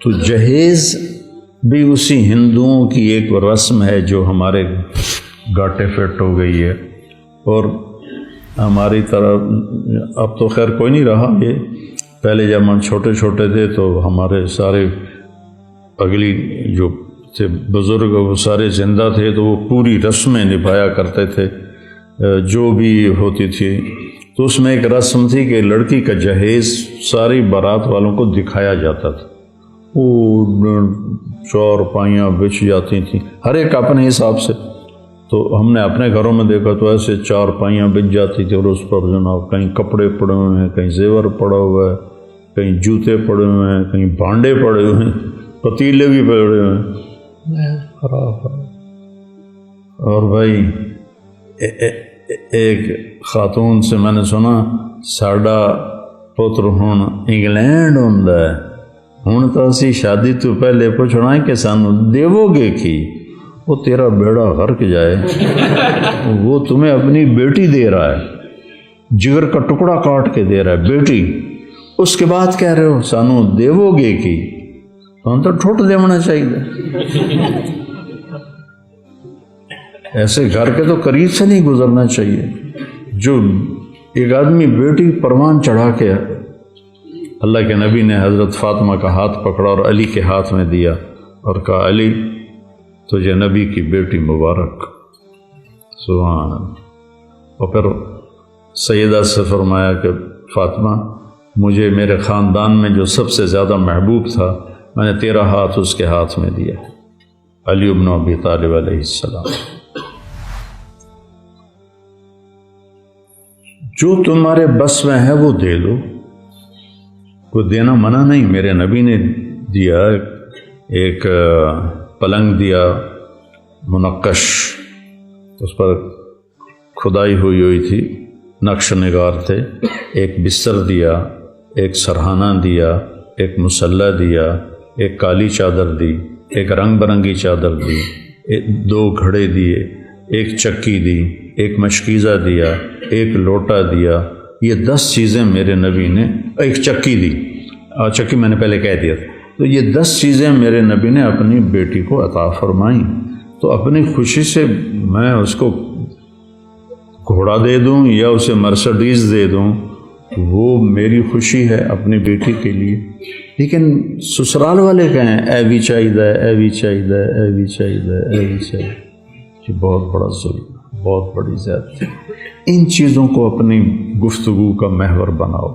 تو جہیز بھی اسی ہندوؤں کی ایک رسم ہے جو ہمارے گاٹے فٹ ہو گئی ہے، اور ہماری طرح اب تو خیر کوئی نہیں رہا یہ، پہلے جب ہم چھوٹے چھوٹے تھے تو ہمارے سارے اگلی جو تھے بزرگ وہ سارے زندہ تھے تو وہ پوری رسمیں نبھایا کرتے تھے جو بھی ہوتی تھی۔ تو اس میں ایک رسم تھی کہ لڑکی کا جہیز ساری بارات والوں کو دکھایا جاتا تھا، وہ چور پائیاں بچ جاتی تھیں ہر ایک اپنے حساب سے، تو ہم نے اپنے گھروں میں دیکھا تو ایسے چار پائیاں بچ جاتی تھی، اور اس پر جناب کہیں کپڑے پڑے ہوئے ہیں، کہیں زیور پڑا ہوا ہے، کہیں جوتے پڑے ہوئے ہیں، کہیں بھانڈے پڑے ہوئے ہیں، پتیلے بھی پڑے ہوئے ہیں، خراب۔ اور بھائی ایک خاتون سے میں نے سنا ساڈا پتر ہن انگلینڈ ہوندا ہے، ہن تو اسی شادی تو پہلے پوچھنا ہے کہ سانو دیو گے کی؟ وہ تیرا بیڑا غرق جائے، وہ تمہیں اپنی بیٹی دے رہا ہے، جگر کا ٹکڑا کاٹ کے دے رہا ہے بیٹی، اس کے بعد کہہ رہے ہو سانو دیو گے کی؟ ہم تو ٹھوٹ دیونا چاہیے، ایسے گھر کے تو قریب سے نہیں گزرنا چاہیے۔ جو ایک آدمی بیٹی پروان چڑھا کے، اللہ کے نبی نے حضرت فاطمہ کا ہاتھ پکڑا اور علی کے ہاتھ میں دیا اور کہا علی تجھے نبی کی بیٹی مبارک، سبحان اللہ۔ اور پھر سیدہ سے فرمایا کہ فاطمہ مجھے میرے خاندان میں جو سب سے زیادہ محبوب تھا میں نے تیرا ہاتھ اس کے ہاتھ میں دیا، علی بن ابی طالب علیہ السلام۔ جو تمہارے بس میں ہے وہ دے دو، کوئی دینا منع نہیں۔ میرے نبی نے دیا، ایک پلنگ دیا منقش، اس پر کھدائی ہوئی تھی، نقش نگار تھے، ایک بستر دیا، ایک سرہانہ دیا، ایک مسلح دیا، ایک کالی چادر دی، ایک رنگ برنگی چادر دی، دو گھڑے دیے، ایک چکی دی، ایک مشکیزہ دیا، ایک لوٹا دیا، یہ 10 چیزیں میرے نبی نے، ایک چکی دی، اور چکی میں نے پہلے کہہ دیا، تو یہ 10 چیزیں میرے نبی نے اپنی بیٹی کو عطا فرمائیں۔ تو اپنی خوشی سے میں اس کو گھوڑا دے دوں یا اسے مرسڈیز دے دوں، وہ میری خوشی ہے اپنی بیٹی کے لیے، لیکن سسرال والے کہیں اے بھی چاہیے، اے بھی چاہیے، اے بھی چاہیے، اے بھی چاہیے، یہ بہت بڑا ظلم، بہت بڑی زیادتی۔ ان چیزوں کو اپنی گفتگو کا محور بناؤ۔